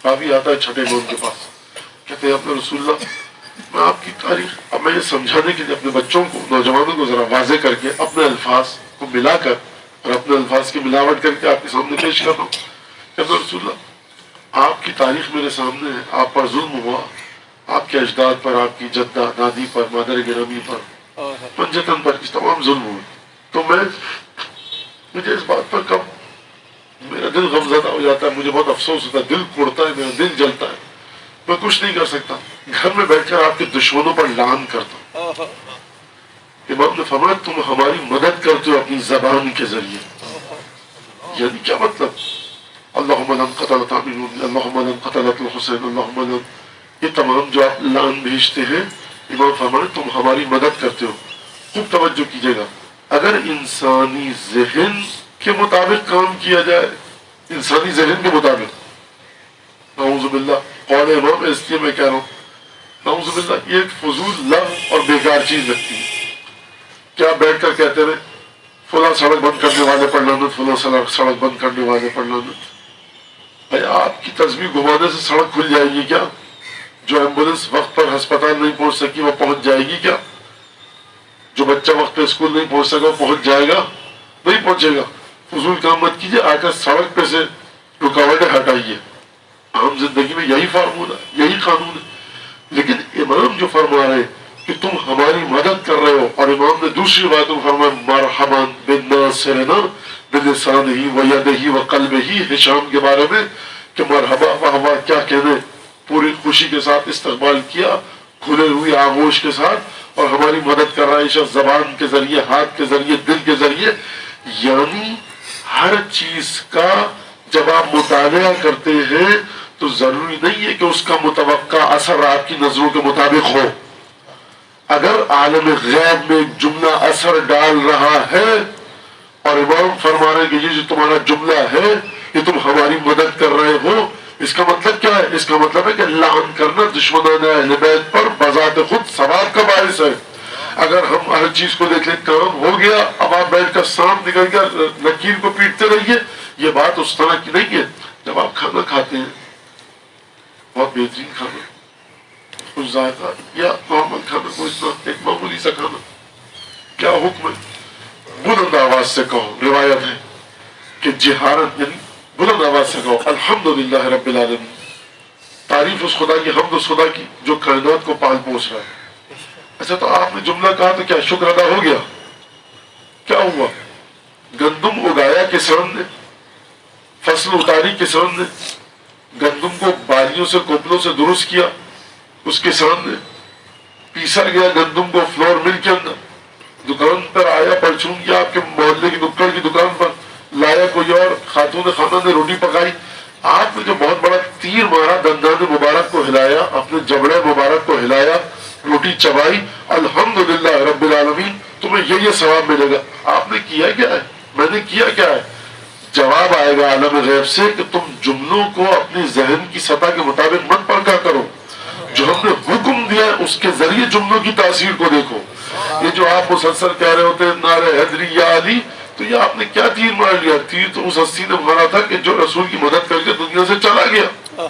راوی آتا ہے چھٹے امام کے پاس، کہتے ہیں اپنے رسول اللہ میں آپ کی تاریخ، اب میں یہ سمجھانے کے لیے اپنے بچوں کو، نوجوانوں کو ذرا واضح کر کے اپنے الفاظ کو ملا کر اور اپنے الفاظ کی ملاوٹ کر کے آپ کے سامنے پیش کر رہا ہوں. کہتے ہیں رسول اللہ آپ کی تاریخ میرے سامنے ہے، آپ پر ظلم ہوا، آپ کے اجداد پر، آپ کی جدہ دادی پر، مادر گرامی پر، پنجتن پر تمام ظلم ہوئے. تو مجھے اس بات پر کب میرا دل غمزدہ ہو جاتا ہے، مجھے بہت افسوس ہوتا ہے، دل کوڑتا ہے، میرا دل جلتا ہے، میں کچھ نہیں کر سکتا، گھر میں بیٹھ کر آپ کے دشمنوں پر لعن کرتا ہوں. امام نے فرمایا تم ہماری مدد کرتے ہو اپنی زبان کے ذریعے. یعنی کیا مطلب؟ اللہم لن قتلت عامر، اللہم لن قتلت الحسین، اللہم لن، یہ تمام جو آپ لعن بھیجتے ہیں، امام فرمایا تم ہماری مدد کرتے ہو. خوب توجہ کیجیے گا، اگر انسانی ذہن کے مطابق کام کیا جائے، انسانی ذہن کے مطابق، نعوذ باللہ، قول امام اس لیے میں کہہ رہا ہوں نعوذ باللہ، یہ ایک فضول لغو اور بیکار چیز لگتی ہے. کیا بیٹھ کر کہتے ہیں فلاں سڑک بند کرنے والے پر لعنت، فلاں سڑک بند کرنے والے پر لعنت. بھائی آپ کی تسبیح گھمانے سے سڑک کھل جائے گی کیا؟ جو ایمبولینس وقت پر ہسپتال نہیں پہنچ سکی وہ پہنچ جائے گی کیا؟ جو بچہ وقت پہ اسکول نہیں پہنچ سکا وہ پہنچ جائے گا؟ نہیں پہنچے گا. فضول کام مت کیجیے، آ کر سڑک پہ سے رکاوٹیں ہٹائیے. عام زندگی میں یہی فارمولہ، یہی قانون ہے. لیکن امام جو فرما رہے کہ تم ہماری مدد کر رہے ہو، اور امام نے دوسری بات میں فرمایا مرحبا بالناصرنا بلسانہ ویدہ وقلبہ، ہشام کے بارے میں کہ مرحبا واہ کیا کہنے، پوری خوشی کے ساتھ استقبال کیا، کھلے ہوئی آغوش کے ساتھ، اور ہماری مدد کر رہا ہے شخص زبان کے ذریعے، ہاتھ کے ذریعے، دل کے ذریعے. یعنی ہر چیز کا جب آپ مطالعہ کرتے ہیں تو ضروری نہیں ہے کہ اس کا متوقع اثر آپ کی نظروں کے مطابق ہو. اگر عالم غیب میں ایک جملہ اثر ڈال رہا ہے اور امام فرما رہے کہ یہ جو تمہارا جملہ ہے یہ تم ہماری مدد کر رہے ہو، اس کا مطلب کیا ہے؟ اس کا مطلب ہے کہ لعن کرنا دشمنان اہل بیت پر بذات خود ثواب کا باعث ہے. اگر ہم ہر چیز کو دیکھ لیں کام ہو گیا، اب آپ بیٹھ کر سانپ نکل کر لکیر کو پیٹتے رہیے، یہ بات اس طرح کی نہیں ہے. جب آپ کھانا کھاتے ہیں، بہت بہترین کھانا، کچھ ذائقہ یا نارمل کھانا، کوئی ایک معمولی سا کھانا، کیا حکم ہے؟ بلند آواز سے کہو. روایت ہے کہ جہارت یعنی بلند آواز سے کہو الحمدللہ رب العالمین، تعریف اس خدا کی، حمد اس خدا کی جو کائنات کو پال پوس رہا ہے. اچھا تو آپ نے جملہ کہا تو کیا شکر ادا ہو گیا؟ کیا ہوا؟ گندم اگایا کسان نے، فصل اتاری کسان نے، گندم کو بالیوں سے کوپلوں سے درست کیا اس کسان نے، پیسا گیا گندم کو فلور مل کے اندر، دکان پر آیا پرچون کیا، آپ کے محلے کی نکڑ کی دکان پر لایا کوئی اور خاتون خانہ نے روٹی پکائی، آپ نے جو بہت بڑا تیر مارا، دندان مبارک کو ہلایا، اپنے جبڑے مبارک کو ہلایا، روٹی چبائی، الحمدللہ رب العالمین، تمہیں یہ ثواب ملے گا. آپ نے کیا کیا ہے؟ میں نے کیا کیا ہے؟ جواب آئے گا عالم غیب سے کہ تم جملوں کو اپنی ذہن کی سطح کے مطابق مت پرکھا کرو، جو ہم نے حکم دیا ہے اس کے ذریعے جملوں کی تاثیر کو دیکھو. یہ جو آپ مسلسل کہہ رہے ہوتے ہیں نعرہ حیدری یا علی، تو یہ آپ نے کیا تیر مار لیا؟ تیر تو اس ہستی نے مارا تھا کہ جو رسول کی مدد کر کے دنیا سے چلا گیا.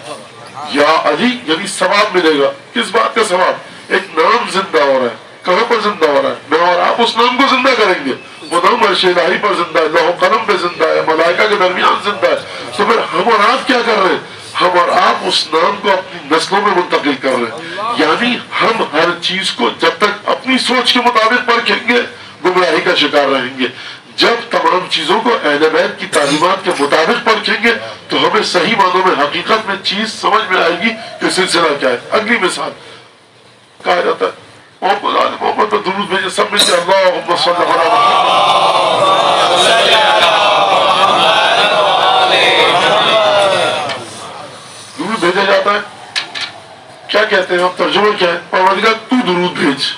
یا علی یعنی ثواب ملے گا. کس بات کا ثواب؟ ایک نام زندہ ہو رہا ہے. کہاں پر زندہ ہو رہا ہے؟ میں اور آپ اس نام کو زندہ کریں گے. وہ نام عرش الہی پر زندہ ہے، لوح قلم پہ زندہ ہے، ملائکہ کے درمیان زندہ ہے. تو پھر ہم اور آپ کیا کر رہے ہیں؟ ہم اور آپ اس نام کو اپنی نسلوں میں منتقل کر رہے ہیں. یعنی ہم ہر چیز کو جب تک اپنی سوچ کے مطابق پرکھیں گے گمراہی کا شکار رہیں گے. جب تمام چیزوں کو اہل بیت کی تعلیمات کے مطابق پرکھیں گے تو ہمیں صحیح معنوں میں حقیقت میں چیز سمجھ میں آئے گی کہ سلسلہ کیا ہے. اگلی مثال کہا جاتا ہے محمد پر درود بھیجے، سب میں سے اللہم صلی علی درود بھیجا جاتا ہے. کیا کہتے ہیں ہم؟ ترجمہ کیا ہے؟ پروردگار تو درود بھیج.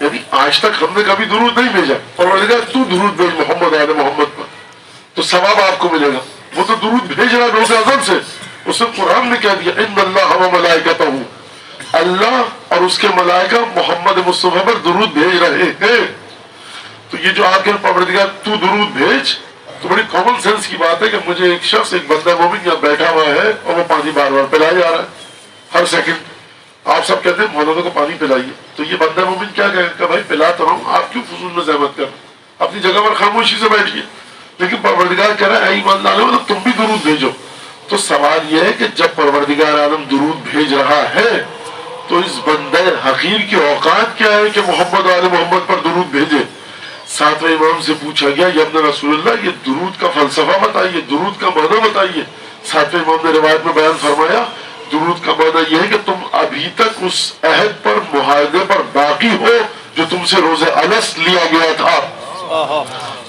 یعنی آج تک ہم نے کبھی درود نہیں بھیجا، پروردگار تو درود بھیج محمد آل محمد پر، تو ثواب آپ کو ملے گا. وہ تو درود بھیج رہا ہے روز اعظم سے. اس نے قرآن میں کہہ دیا ان اللہ و ملائکتہ، اللہ اور اس کے ملائکہ محمد مصطفیٰ پر درود بھیج رہے ہیں. تو یہ جو آپ کے پروردگار تو درود بھیج، تو بڑی کامن سینس کی بات ہے کہ مجھے ایک شخص، ایک بندہ مومن یہاں بیٹھا ہوا اور وہ پانی بار بار پلایا جا رہا ہے ہر سیکنڈ. آپ سب کہتے ہیں مولانا کو پانی پلائیے, تو یہ بندہ مومن کیا کہے گا, بھائی پلاتا رہا ہوں, آپ کیوں فضول میں زحمت کر رہے ہیں, اپنی جگہ پر خاموشی سے بیٹھیے. لیکن پروردگار کہہ رہا ہے اے ایمان والو تو تم بھی درود بھیجو. تو سوال یہ ہے کہ جب پروردگار عالم درود بھیج رہا ہے تو اس بندے حقیر کی اوقات کیا ہے کہ محمد و آل محمد پر درود بھیجے. ساتویں امام سے پوچھا گیا یا ابن رسول اللہ یہ درود کا فلسفہ بتائیے, درود کا معنی بتائیے. ساتویں امام نے روایت میں بیان فرمایا درود کا معنی یہ ہے کہ تم ابھی تک اس عہد پر معاہدے پر باقی ہو جو تم سے روز الست لیا گیا تھا.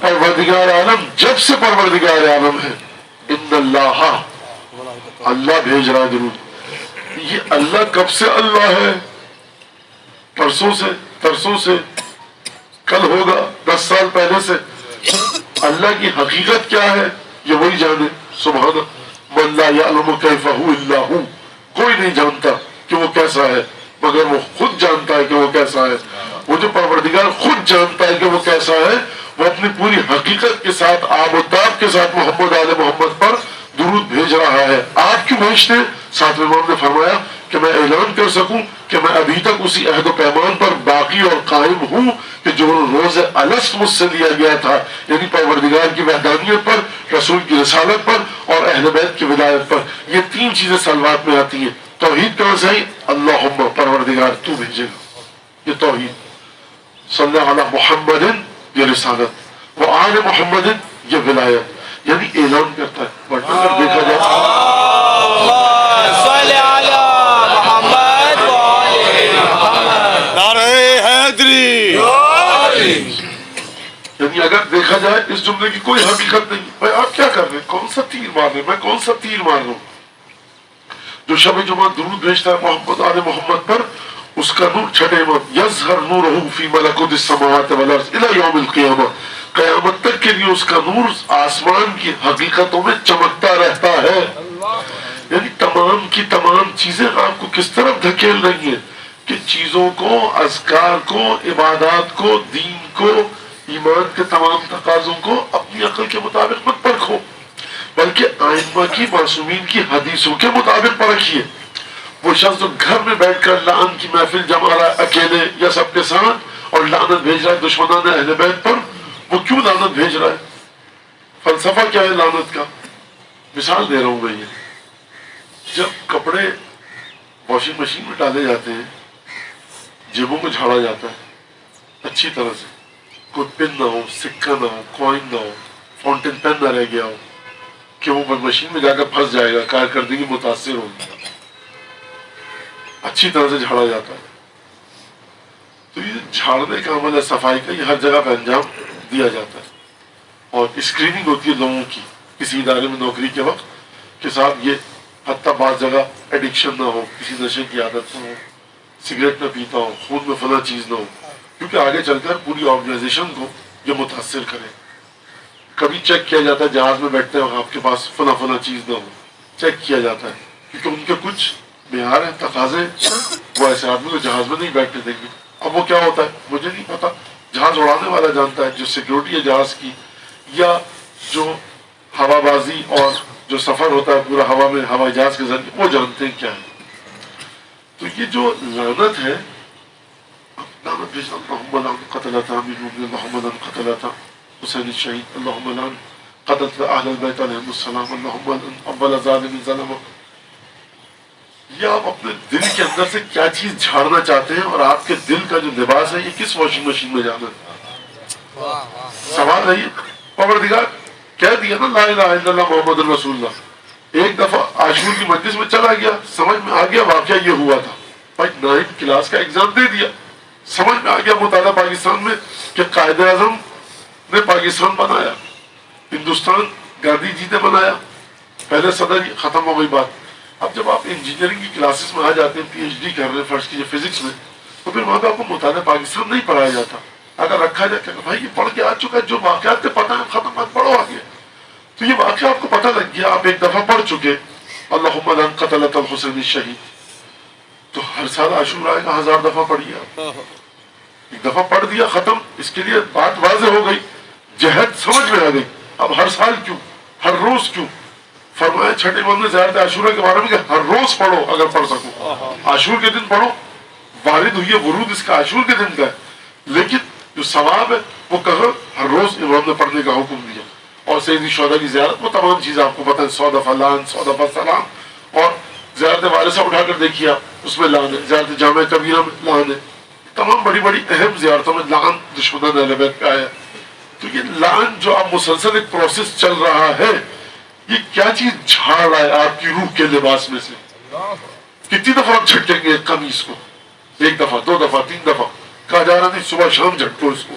پروردگار عالم جب سے پروردگار عالم ہے ان اللہ, اللہ بھیج رہا ہے درود. یہ اللہ کب سے اللہ ہے, پرسوں سے, ترسوں سے, کل ہوگا, 10 سال پہلے سے. اللہ کی حقیقت کیا ہے یہ وہی جانے. سبحان من لا یعلم کیف هو الا هو, کوئی نہیں جانتا کہ وہ کیسا ہے مگر وہ خود جانتا ہے کہ وہ کیسا ہے. وہ جو پروردگار خود جانتا ہے کہ وہ کیسا ہے, وہ اپنی پوری حقیقت کے ساتھ آب و تاب کے ساتھ محمد آل محمد پر درود بھیج رہا ہے. آپ کیوں بھیجتے ہیں؟ ساتویں امام نے فرمایا کہ میں اعلان کر سکوں کہ میں ابھی تک اسی عہد و پیمان پر باقی اور قائم ہوں کہ جو روز الست مجھ سے لیا گیا تھا, یعنی پروردگار کی وحدانیت پر, رسول کی رسالت پر اور اہل بیت کی ولایت پر. یہ 3 چیزیں سلوات میں آتی ہیں. توحید کہاں سے آئی؟ اللہم, پروردگار تو بھیجے گا, یہ توحید. صلی علی محمد, یہ رسالت, وہ آل محمد, یہ ولایت. یعنی اعلان کرتا ہے. ورنہ اگر دیکھا جائے یعنی اگر دیکھا جائے اس جملے کی کوئی حقیقت نہیں. بھائی آپ کیا کر رہے ہیں, کون سا تیر مار رہے ہیں, میں کون سا تیر مار رہا ہوں. جو شب جمعہ درود بھیجتا ہے محمد آل محمد پر, اس کا نور چھٹے امام یظہر نورہ فی ملکوت السماوات والارض الی یوم القیامہ, قیامت تک کے لیے اس کا نور آسمان کی حقیقتوں میں چمکتا رہتا ہے. یعنی تمام کی تمام چیزیں آپ کو کس طرف دھکیل رہی ہیں کہ چیزوں کو, اذکار کو, عبادات کو, دین کو, ایمان کے تمام تقاضوں کو اپنی عقل کے مطابق مت پرکھو, بلکہ ائمہ کی معصومین کی حدیثوں کے مطابق پرکھیے. وہ شخص جو گھر میں بیٹھ کر لعن کی محفل جما رہا ہے اکیلے یا سب کے ساتھ اور لعنت بھیج رہا ہے دشمنان اہل بیت پر, وہ کیوں لعنت بھیج رہا ہے؟ فلسفہ کیا ہے لعنت کا؟ مثال دے رہا ہوں میں. یہ جب کپڑے واشنگ مشین میں ڈالے جاتے ہیں, جیبوں کو جھاڑا جاتا ہے اچھی طرح سے, کوئی پن نہ ہو, سکہ نہ ہو, کوائن نہ ہو, فاؤنٹین پین نہ رہ گیا ہو کہ وہ مشین میں جا کر پھنس جائے گا, کارکردگی متاثر ہوگی. اچھی طرح سے جھاڑا جاتا ہے. تو یہ جھاڑنے کا عمل ہے, صفائی کا, یہ ہر جگہ پہ انجام دیا جاتا ہے. اور اسکریننگ ہوتی ہے لوگوں کی کسی ادارے میں نوکری کے وقت کہ صاحب یہ حتیٰ بعض جگہ ایڈکشن نہ ہو, کسی نشے کی عادت نہ ہو, سگریٹ نہ پیتا ہو, خون میں فلاں چیز نہ ہو, کیونکہ آگے چل کر پوری آرگنائزیشن کو یہ متاثر کرے. کبھی چیک کیا جاتا ہے جہاز میں بیٹھتے ہیں آپ کے پاس فلاں فلاں چیز نہ ہو, چیک کیا جاتا ہے کیونکہ ان کے کچھ معیار ہیں, تقاضے, وہ ایسے آدمی کو جہاز میں نہیں بیٹھنے دیں گے. اب وہ کیا ہوتا ہے مجھے نہیں پتا, جہاز اڑانے والا جانتا ہے, جو سیکیورٹی ہے جہاز کی یا جو ہوا بازی اور جو سفر ہوتا ہے پورا ہوا میں ہوائی جہاز کے ذریعے, وہ جانتے ہیں کیا ہے. تو یہ جو لعنت ہے, لعنت بھیجنا, اللہم لعن قتلتا امین اللہم لعن قتلتا حسین الشہید, اللہم لعن قتلتا اہل البیت علیہم السلام, اللہم لعن اول ظالم ظلم. یہ آپ اپنے دل کے اندر سے کیا چیز جھاڑنا چاہتے ہیں, اور آپ کے دل کا جو لباس ہے یہ کس واشنگ مشین میں جانا ہے؟ سوال ہے یہ. پروردگار کہہ دیا نا لا الہ الا اللہ محمد رسول اللہ, ایک دفعہ عاشور کی مجلس میں چلا گیا, سمجھ میں آ گیا واقعہ یہ ہوا تھا. بھائی 9th کلاس کا ایگزام دے دیا, سمجھ میں آ گیا مطالعہ پاکستان میں کہ قائد اعظم نے پاکستان بنایا, ہندوستان گاندھی جی نے بنایا, پہلے صدر, ختم ہو گئی بات. اب جب آپ انجینئرنگ کی کلاسز میں آ جاتے ہیں, پی ایچ ڈی کر رہے ہیں فرض کیجیے فزکس میں, تو پھر وہاں پہ آپ کو مطالعہ پاکستان نہیں پڑھایا جاتا. اگر رکھا جائے کہ بھائی یہ پڑھ کے آ چکا ہے, جو واقعات کے پتہ ہے ختم مت پڑھو آگے. تو یہ واقعہ آپ کو پتہ لگ گیا, آپ ایک دفعہ پڑھ چکے اللہم لعن قتلۃ الحسین الشہید, تو ہر سال عاشور آئے گا 1000 دفعہ پڑھیے آپ. ایک دفعہ پڑھ دیا ختم, اس کے لیے بات واضح ہو گئی, جہت سمجھ میں آ گئی. اب ہر سال کیوں, ہر روز کیوں, فرمایا چھٹے امام نے زیارت عاشورہ کے بارے میں کہ ہر روز پڑھو اگر پڑھ سکو، عاشور کے دن پڑھو، وارد ہوئی ہے ورود اس کا عاشور کے دن کا ہے، لیکن جو ثواب ہے وہ کہاں ہر روز امام نے پڑھنے کا حکم دیا. اور سیدی شہداء کی زیارت، وہ تمام چیزیں آپ کو پتہ ہے، 100 دفعہ لعن، 100 دفعہ سلام. اور زیارت وارثہ اٹھا کر دیکھیے آپ، اس میں لعن ہے، زیارت جامع کبیرہ میں لعن ہے، تمام بڑی بڑی اہم زیارتوں میں لعن دشمنان اہل بیت کا آیا. تو یہ لعن جو آپ مسلسل ایک پروسیس چل رہا ہے، یہ کیا چیز جھاڑ رہا ہے آپ کی روح کے لباس میں سے؟ کتنی دفعہ آپ جھٹکیں گے قمیص کو؟ 1 دفعہ، 2 دفعہ، 3 دفعہ، کہا جا رہا نہیں صبح شام جھٹکو اس کو.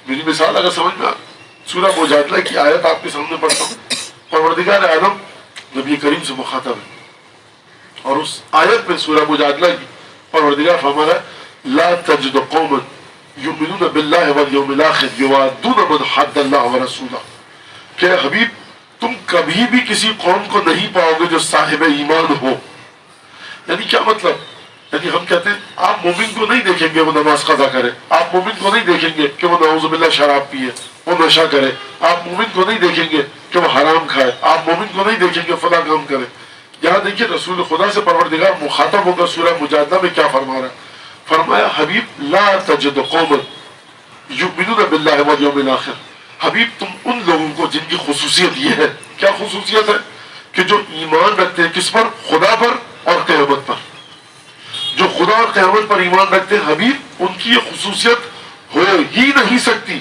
میری مثال اگر سمجھ میں سورہ مجادلہ کی آیت آپ کے سامنے پڑھتا ہوں. پروردگار عالم نبی کریم سے مخاطب ہے، اور اس آیت میں سورہ مجادلہ کی پروردگار فرما رہا ہے لا تجد قوما یؤمنون باللہ والیوم الاخر یوادون من حد اللہ ورسولہ، کہ حبیب تم کبھی بھی کسی قوم کو نہیں پاؤ گے جو صاحب ایمان ہو. یعنی کیا مطلب؟ یعنی ہم کہتے ہیں آپ مومن کو نہیں دیکھیں گے وہ نماز قضا کرے، آپ مومن کو نہیں دیکھیں گے کہ وہ نعوذ باللہ شراب پیے، وہ نشہ کرے، آپ مومن کو نہیں دیکھیں گے کہ وہ حرام کھائے، آپ مومن کو نہیں دیکھیں گے فلاں کام کرے. یہاں دیکھیے رسول خدا سے پروردگار مخاطب ہو کر سورہ مجادلہ میں کیا فرما رہا ہے؟ فرمایا حبیب لا تجد قوما یؤمنون باللہ والیوم الاخر، حبیب تم ان لوگوں کو جن کی خصوصیت یہ ہے، کیا خصوصیت ہے؟ کہ جو ایمان رکھتے ہیں کس پر؟ خدا پر اور قیامت پر. جو خدا اور قیامت پر ایمان رکھتے ہیں حبیب، ان کی یہ خصوصیت ہو ہی نہیں سکتی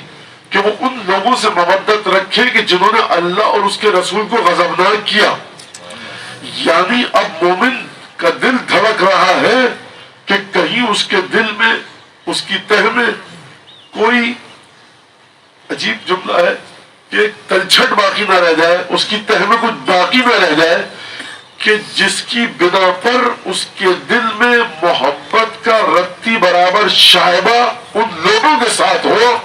کہ وہ ان لوگوں سے مودت رکھے کہ جنہوں نے اللہ اور اس کے رسول کو غضبناک کیا. یعنی اب مومن کا دل دھڑک رہا ہے کہ کہیں اس کے دل میں، اس کی تہ میں کوئی عجیب جملہ ہے کہ تلچھٹ باقی نہ رہ جائے، اس کی تہ میں کچھ باقی نہ رہ جائے کہ جس کی بنا پر اس کے دل میں محبت کا رتی برابر شائبہ ان لوگوں کے ساتھ ہو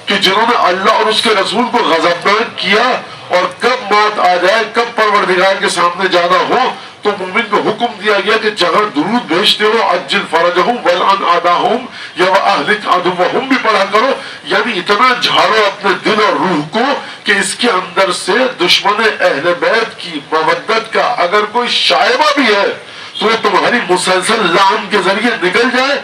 کہ جنہوں نے اللہ اور اس کے رسول کو غضبناک کیا. اور کب موت آ جائے، کب پروردگار کے سامنے جانا ہو، تو مومن کو حکم دیا گیا کہ جہاں درود بھیجتے ہو عجل فرجہم ولعن اعداہم یا واہلک عدوہم بھی پڑھا کرو. یعنی اتنا جھاڑو اپنے دل اور روح کو کہ اس کے اندر سے دشمن اہل بیت کی مودت کا اگر کوئی شائبہ بھی ہے تو وہ تمہاری مسلسل لعن کے ذریعے نکل جائے.